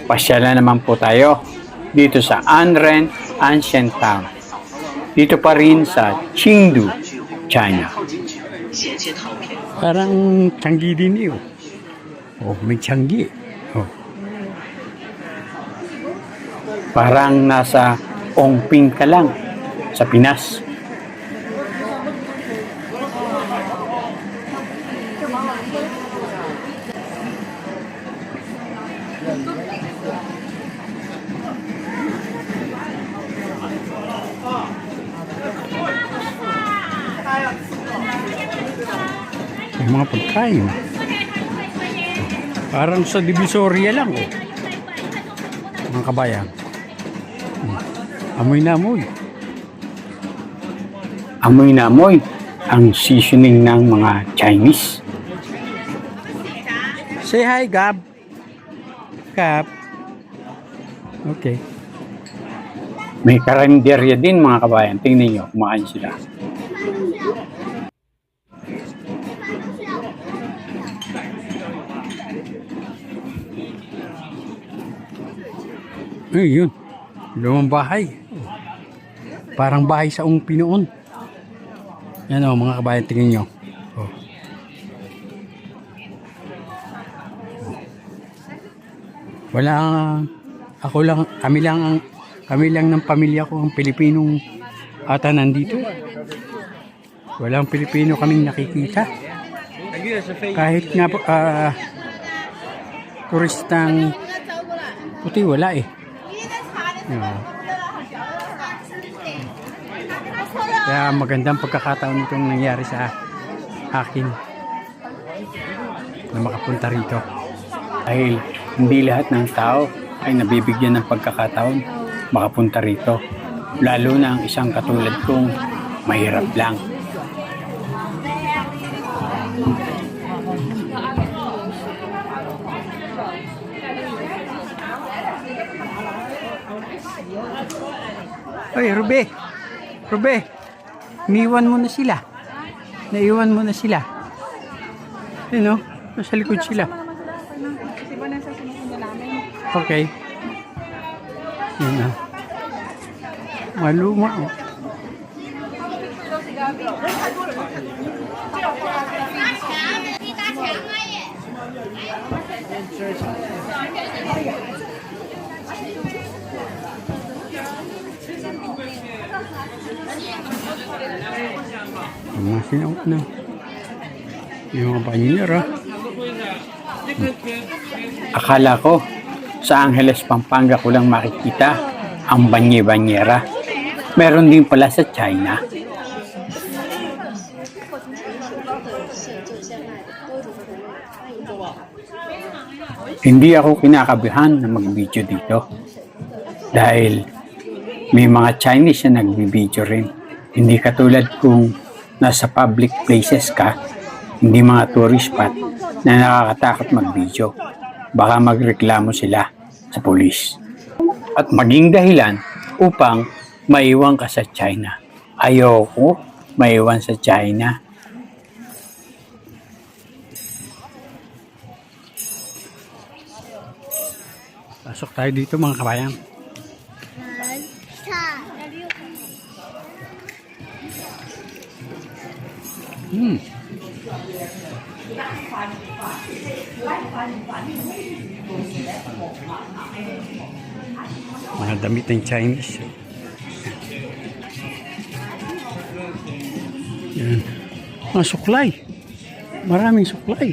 Pasyala naman po tayo dito sa Anren Ancient Town. Dito pa rin sa Chengdu, China. Parang Changi din yun. Oh, may Changi. Oh. Parang nasa Ongping ka lang sa Pinas. May mga pagkain. Parang sa Divisoria lang. Oh. Mga kabayan. Amoy na amoy. Amoy na amoy ang seasoning ng mga Chinese. Say hi, Gab. Gab. Okay. May karinderya din mga kabayan. Tingnan nyo, kumain sila. Ay, yun. Lumang bahay. Parang bahay sa Ungpi noon. Yan o, mga kabayan, tingin nyo. Oh. Wala, ako lang, kami lang ng pamilya ko ang Pilipinong ata nandito. Walang Pilipino kaming nakikita. Kahit nga turistang puti, wala eh. Kaya magandang pagkakataon itong nangyari sa akin na makapunta rito. Dahil hindi lahat ng tao ay nabibigyan ng pagkakataon makapunta rito. Lalo na ang isang katulad kong mahirap lang. Oy, Rube! Rube! Iniwan mo na sila. Naiwan mo na sila. Ayun o, nasa likod sila. Okay. Yun na. Maluma o. Mga sinaut na. Yung mga banyera. Akala ko sa Angeles, Pampanga ko lang makikita ang banye-banyera. Meron din pala sa China. Hindi ako kinakabihan na mag-video dito. Dahil may mga Chinese na nag-video rin. Hindi katulad kung nasa public places ka, hindi mga tourist spot na nakakatakot mag-video. Baka magreklamo sila sa pulis. At maging dahilan upang maiwan ka sa China. Ayoko maiwan sa China. Pasok tayo dito mga kabayan. Mga damit ng Chinese. Yan. Mga suklay. Maraming suklay.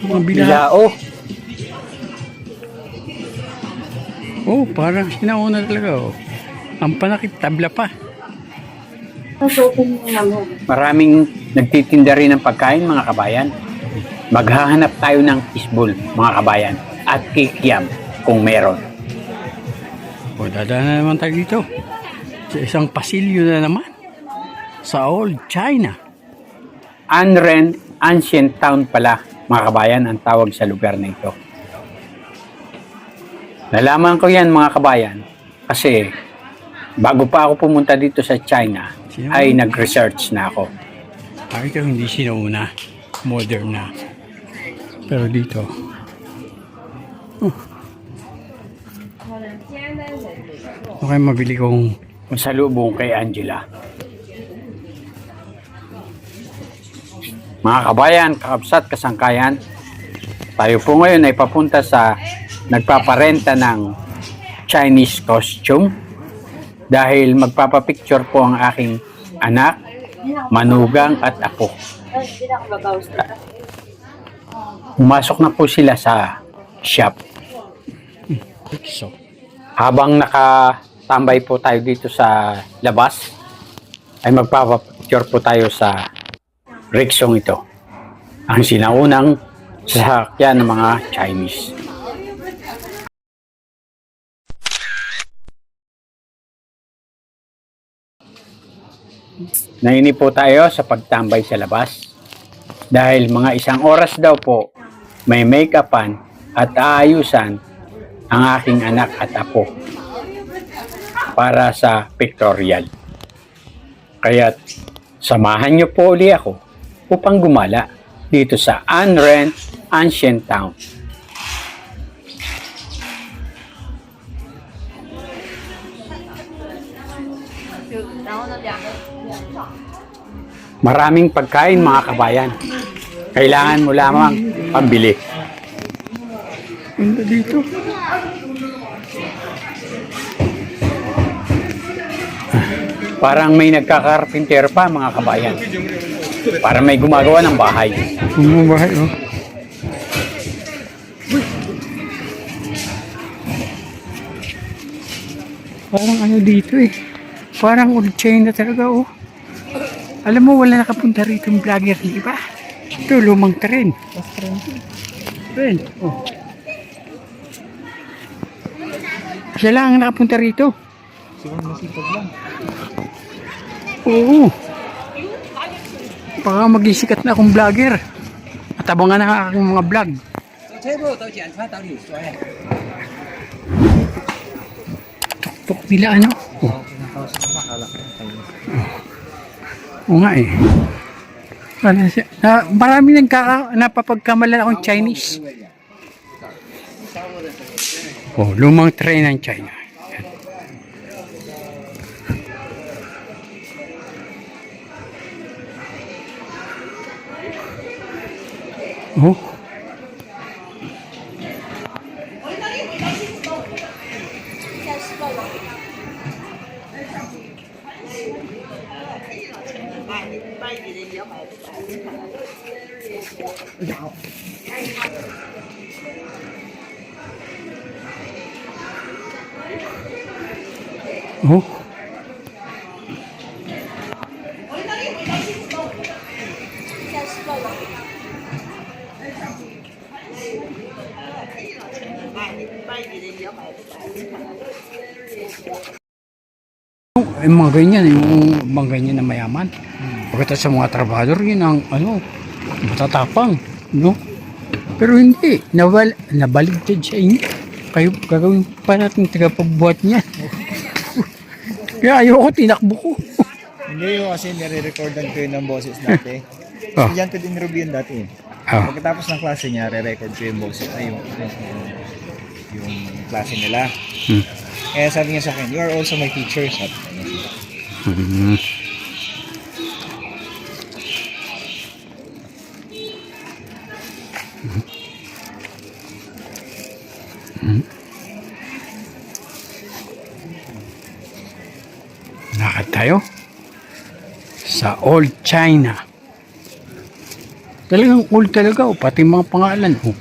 Mga Bilao. Oh, parang sinauna talaga. Oh. Ang panakit, tabla pa. Maraming nagtitinda rin ng pagkain mga kabayan. Maghahanap tayo ng isbol mga kabayan at kikiam kung meron. O, dadaan na naman tayo dito. Sa isang pasilyo na naman. Sa Old China. Anren Ancient Town pala mga kabayan ang tawag sa lugar na ito. Nalaman ko yan mga kabayan kasi bago pa ako pumunta dito sa China ay nag-research na ako. Ito hindi sinauna. Modern na. Pero dito. Okay, mabili kong pasalubong kay Angela. Mga kabayan, kakabsat, kasangkayan, tayo po ngayon ay papunta sa nagpaparenta ng Chinese costume dahil magpapapicture po ang aking anak, manugang at apo. Pumasok na po sila sa shop. Habang nakatambay po tayo dito sa labas, ay magpapapicture po tayo sa rickshaw ito. Ang sinaunang sasakyan ng mga Chinese. Nainip po tayo sa pagtambay sa labas dahil mga 1 oras daw po may make-upan at aayusan ang aking anak at apo para sa pictorial. Kaya samahan niyo po uli ako upang gumala dito sa Anren Ancient Town. Maraming pagkain mga kabayan. Kailangan mo lamang pambili. Ganda dito. Parang may nagkakarpintero pa mga kabayan. Para may gumagawa ng bahay. Bahay, oh. Parang ano dito eh. Parang old China talaga, oh. Alam mo, wala nakapunta rito yung vlogger, di ba? Ito, lumang tren. Tren, oh. Siya lang ang nakapunta rito. Siguro masipag lang. Oo. Baka maging sikat na akong vlogger. At abangan na ang aking mga vlog. Tuktok nila ano? Oh. Oo nga eh. Marami napapagkamalan akong Chinese. Oh, lumang train ng China. Oh. Oh. Yung mga ganyan, yung mga ganyan na mayaman. Pagkatapos sa mga trabador, yun ang ano, matatapang, no? Pero hindi, nabaligtad sa inyo. Kayo gagawin pa natin tagapagbuhat niya. Kaya ayoko, tinakbo ko. Hindi ko kasi nire-recordan ko yun ng boses natin. Oh. Estudyante din Ruby yun dati. Oh. Pagkatapos ng klase niya, re-record ko yung boses, yung klase nila. Kaya sabi niya sa akin, you are also my teacher. Sabi niya. Lakad tayo sa Old China. Talagang old talaga, oh, pati mga pangalan. Oh.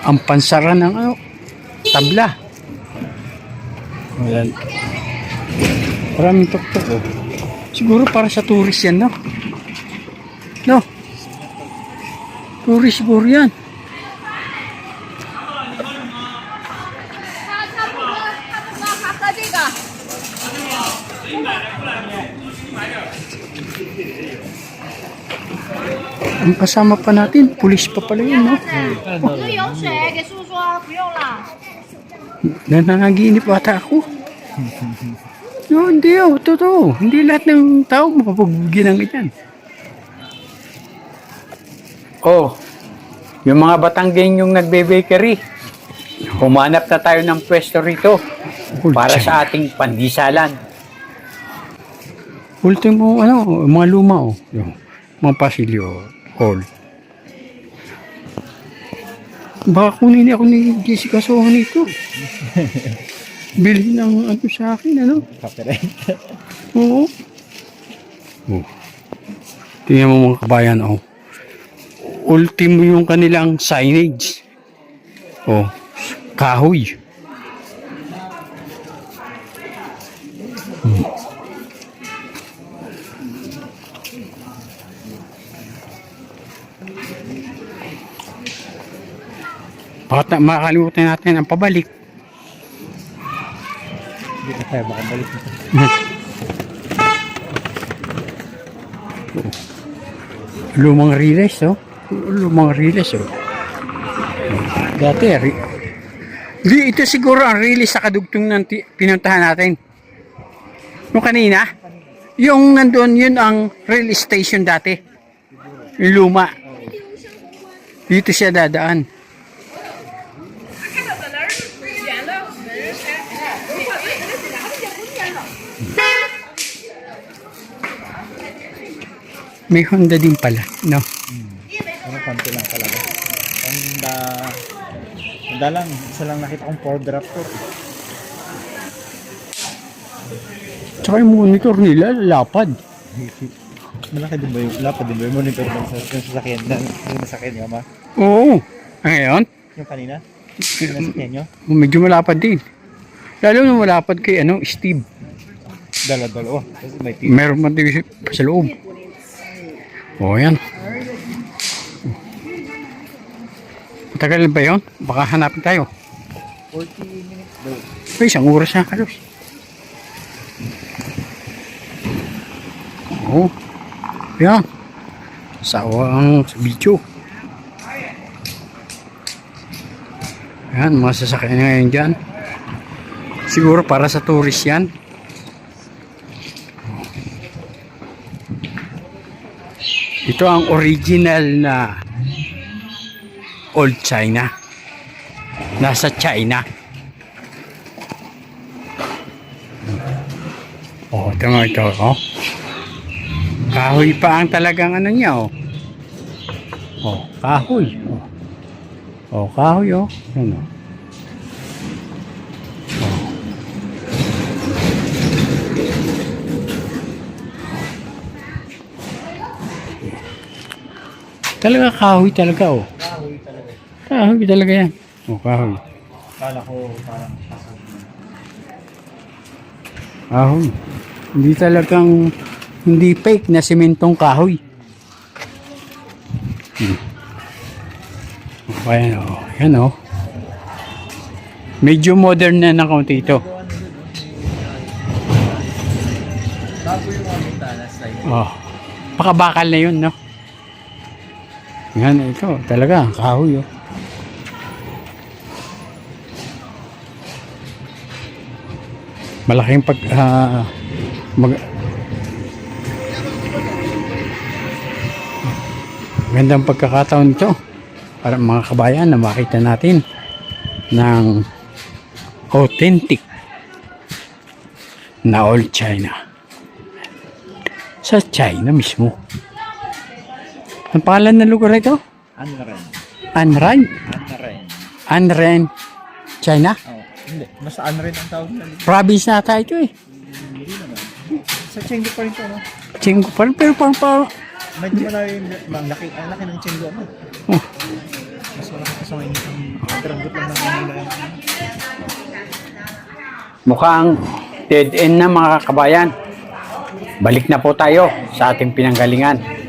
Ang pansara ng ano, tabla. Ayan. Maraming tuktok, oh. Siguro para sa tourist yan, no? No? Tourist siguro yan. Ang kasama pa natin, pulis pa pala yun, no? 这有水，给叔叔说不用了。 Nananaginip ata ako. No, hindi, oh, totoo. Hindi lahat ng tao mapapagbigyan ng ganyan. Oh, yung mga Batanggen yung nagbe-bakery. Humanap na tayo ng pwesto rito Old para China. sa ating pandisalan. Ultimo, mga luma, yung mga pasilyo, old. Baka kunin ako ni Jessica Sohan ito. Bilhin ng sa akin, Copyright. Oo. Oh. Tingnan mo mga kabayan, Ultimo yung kanilang signage. Kahoy. Bakit makakalimutan natin ang pabalik? Hindi na tayo makabalik. Lumang riles, Lumang riles, Dati, di, ito siguro ang riles sa kadugtong ng pinuntahan natin. Yung kanina, yung nandun, yun ang rail station dati. Yung luma. Dito siya dadaan. May Honda din pala, no? Ano, konti lang talaga. Honda lang. Isa lang nakita kong Ford Raptor. Tsaka yung monitor nila, lapad. Malaki din ba yung lapad din ba yung monitor ng sasakyan na yung nasakyan niyo, ma? Oo. Ngayon, Yung kanina? Yung nasakyan niyo? medyo malapad din. Lalo na malapad kay, Steve. Dala-dalawa. Kasi may TV. Meron man din sa loob. Yan. Matagal ba yun? Baka hanapin tayo. 40 minutes daw. Ay, isang oras na halos. Yan. Sawa ang video. Yan, mga sasakyan ngayon dyan. Siguro para sa tourist yan. Ito ang original na Old China. Nasa China. Ito nga ito, Kahoy pa ang talagang niya, kahoy. Kahoy, Yan, Talaga kahoy talaga, Kahoy talaga. Kahoy talaga yan. Kahoy. Kala ko parang Kahoy. Hindi talagang, hindi fake na simentong kahoy. Ayan, Yan, Medyo modern na ng kaunti ito. bago yung mga bintana side. Pakabakal na yun, no? Yan, ito. Talaga, kahoy, Malaking gandang pagkakataon ito para mga kabayan na makita natin ng authentic na Old China sa China mismo. Ang pangalan ng lugar ito? Anren. Anran? Anren. Anren, China? Hindi. Mas Anren ang tawag na. Province na tayo ito Hindi naman. Sa Chengdu pa rin ito, no? Chengdu pa rin, pero parang Medyo ang laki ng Chengdu, Mas malaki pa sa mga inyong pagkaranggot lang ng mga Mukhang dead end na mga kabayan. Balik na po tayo sa ating pinanggalingan.